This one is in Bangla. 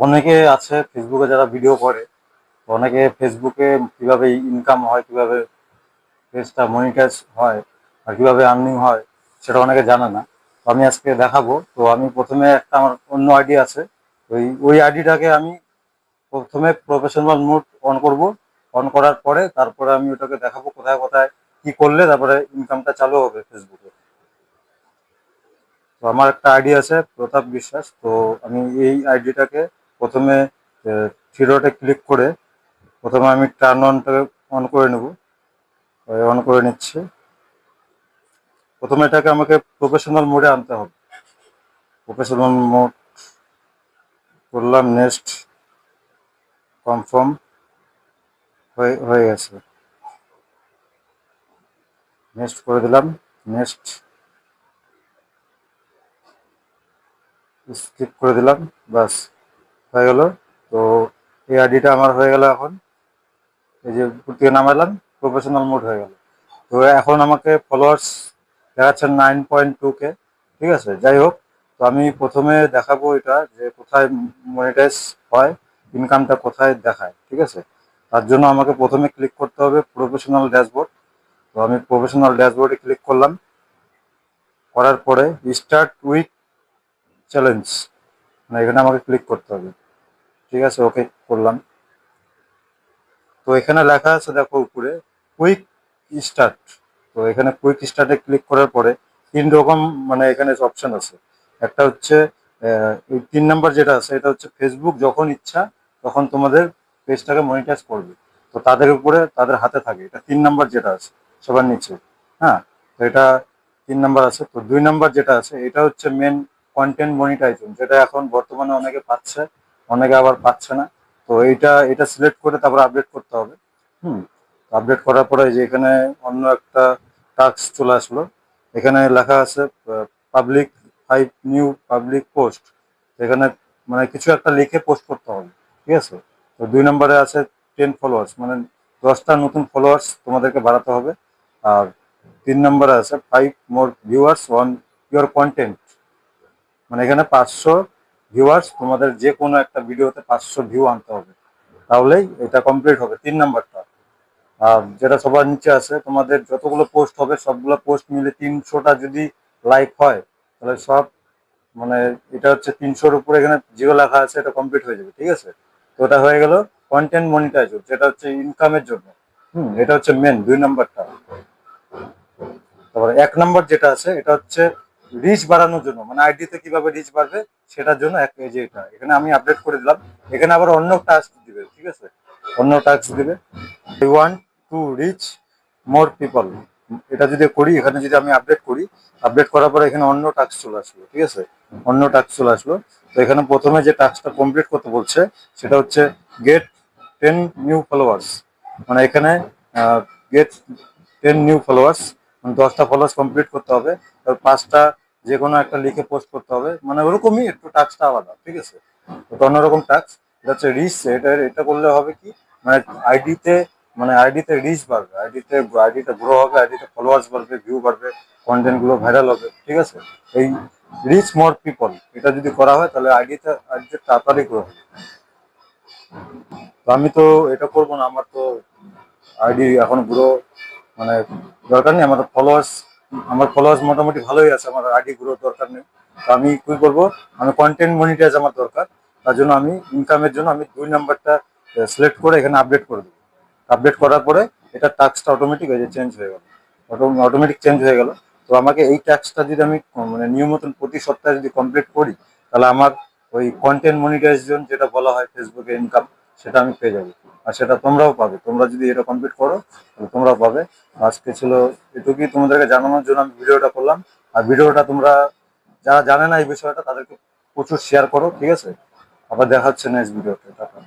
অনেকে আছে ফেসবুকে যারা ভিডিও করে, তো অনেকে ফেসবুকে কিভাবে ইনকাম হয়, কিভাবে পেজটা মনিটাইজ হয় আর কিভাবে আর্নিং হয় সেটা অনেকে জানে না। তো আমি আজকে দেখাবো। তো আমি প্রথমে একটা আমার অন্য আইডি আছে, ওই আইডিটাকে আমি প্রথমে প্রফেশনাল মোড অন করব। অন করার পরে তারপরে আমি ওটাকে দেখাবো কোথায় কোথায় কি করলে তারপরে ইনকামটা চালু হবে ফেসবুকে। তো আমার একটা আইডি আছে প্রতাপ বিশ্বাস। তো আমি এই আইডিটাকে প্রথমে থ্রি ডটে ক্লিক করে প্রথমে আমি টার্ন অনটাকে অন করে নেব। অন করে নিচ্ছি। প্রথমে এটাকে আমাকে প্রফেশনাল মোডে আনতে হবে। প্রফেশনাল মোড করলাম, নেক্সট কনফার্ম হয়ে গেছে, নেক্সট করে দিলাম, নেক্সট স্কিপ করে দিলাম, বাস হয়ে গেল। তো এই আইডিটা আমার হয়ে গেল। এখন এই যে উপর থেকে নামালাম, প্রফেশনাল মোড হয়ে গেল। তো এখন আমাকে ফলোয়ার্স দেখাচ্ছে 9.2K। ঠিক আছে, যাই হোক। তো আমি প্রথমে দেখাবো এটা যে কোথায় মনিটাইজ হয়, ইনকামটা কোথায় দেখায়। ঠিক আছে, তার জন্য আমাকে প্রথমে ক্লিক করতে হবে প্রফেশনাল ড্যাশবোর্ড। তো আমি প্রফেশনাল ড্যাশবোর্ডে ক্লিক করলাম। করার পরে স্টার্ট উইথ চ্যালেঞ্জ, মানে এখানে আমাকে ক্লিক করতে হবে। ঠিক আছে, ওকে করলাম। তো এখানে লেখা আছে দেখো উপরে কুইক স্টার্ট। তো এখানে কুইক স্টার্টে ক্লিক করার পরে তিন রকম মানে এখানে অপশন আছে। একটা হচ্ছে এই 3 নাম্বার যেটা আছে এটা হচ্ছে ফেসবুক যখন ইচ্ছা তখন তোমাদের পেজটাকে মনিটাইজ করবে। তো তাদের উপরে তাদের হাতে থাকে, এটা 3 নাম্বার যেটা আছে সবার নিচে। হ্যাঁ, তো এটা 3 নাম্বার আছে। তো 2 নাম্বার যেটা আছে এটা হচ্ছে মেন কন্টেন্ট মনিটাইজেশন, যেটা এখন বর্তমানে অনেকে পাচ্ছে, অনেকে আবার পাচ্ছে না। তো এটা সিলেক্ট করে তারপর আপডেট করতে হবে। হুম, আপডেট করার পরে যে এখানে অন্য একটা টাস্ক চলে আসলো। এখানে লেখা আছে পাবলিক 5 নিউ পাবলিক পোস্ট। এখানে মানে কিছু একটা লিখে পোস্ট করতে হবে। ঠিক আছে, তো 2 নম্বরে আছে 10 ফলোয়ার্স, মানে 10টা নতুন ফলোয়ার্স তোমাদেরকে বাড়াতে হবে। আর 3 নম্বরে আছে 5 মোর ভিউয়ার্স অন ইউর কন্টেন্ট, মানে এখানে 500 ভিউয়ার্স, তোমাদের যে কোনো একটা ভিডিওতে 500 ভিউ আনতে হবে, তাহলেই এটা কমপ্লিট হবে 3 নাম্বারটা। আর যেটা সবার নিচে আছে তোমাদের যতগুলো পোস্ট হবে সবগুলো পোস্ট মিলে 300টা যদি লাইক হয় তাহলে সব মানে এটা হচ্ছে 300-র উপরে এখানে জিরো লেখা আছে, এটা কমপ্লিট হয়ে যাবে। ঠিক আছে, তো ওটা হয়ে গেল কন্টেন্ট মনিটাইজার, যেটা হচ্ছে ইনকামের জন্য। এটা হচ্ছে মেন 2 নাম্বারটা। তারপরে 1 নাম্বার যেটা আছে এটা হচ্ছে রিচ বাড়ানোর জন্য, মানে আইডিতে কিভাবে রিচ বাড়বে সেটার জন্য এই যে এটা এখানে আমি আপডেট করে দিলাম। এখানে আবার অন্য টাস্ক দিবে। ঠিক আছে, অন্য টাস্ক দিবে। I want to reach more people, এটা যদি করি, এখানে যদি আমি আপডেট করি, আপডেট করার পরে এখানে অন্য টাস্ক চলে আসলো। ঠিক আছে, অন্য টাস্ক চলে আসলো। তো এখানে প্রথমে যে টাস্কটা কমপ্লিট করতে বলছে সেটা হচ্ছে গেট 10 নিউ ফলোয়ার্স, মানে এখানে গেট 10 নিউ ফলোয়ার্স, মানে 10টা ফলোয়ার্স কমপ্লিট করতে হবে। তার 5টা যে কোনো একটা লিখে পোস্ট করতে হবে, মানে ওরকমই একটু টাস্কটা আলাদা। ঠিক আছে, তো অন্যরকম টাস্ক। এটা হচ্ছে রিচ, এটা করলে হবে কি, মানে আইডিতে আইডিতে রিচ বাড়বে, আইডিটা গ্রো হবে, আইডিতে ফলোয়ার্স বাড়বে, ভিউ বাড়বে, কন্টেন্ট গুলো ভাইরাল হবে। ঠিক আছে, এই রিচ মোর পিপল এটা যদি করা হয় তাহলে আইডিতে তাড়াতাড়ি গ্রো হবে। তো আমি তো এটা করবো না, আমার তো আইডি এখন গ্রো মানে দরকার নেই। আমার ফলোয়ার্স মোটামুটি ভালোই আছে, আমার আইডি গ্রো দরকার নেই। তো আমি কি করবো, আমি কন্টেন্ট মনিটাইজ আমার দরকার। তার জন্য আমি ইনকামের জন্য আমি 2 নাম্বারটা সিলেক্ট করে এখানে আপডেট করে দেবো। আপডেট করার পরে এটা টাস্কটা অটোমেটিক হয়ে চেঞ্জ হয়ে গেল, অটোমেটিক চেঞ্জ হয়ে গেল। তো আমাকে এই টাস্কটা যদি আমি মানে নিয়মিত প্রতি সপ্তাহে যদি কমপ্লিট করি তাহলে আমার ওই কন্টেন্ট মনিটাইজেশন যেটা বলা হয় ফেসবুকে ইনকাম, সেটা আমি পেয়ে যাবো। আর সেটা তোমরাও পাবে, তোমরা যদি এটা কমপ্লিট করো তাহলে তোমরাও পাবে। আজকে ছিল এটুকুই তোমাদেরকে জানানোর জন্য আমি ভিডিওটা করলাম। আর ভিডিওটা তোমরা যারা জানে না এই বিষয়টা তাদেরকে প্রচুর শেয়ার করো। ঠিক আছে, আবার দেখা হচ্ছে নেক্সট ভিডিওতে। টাটা।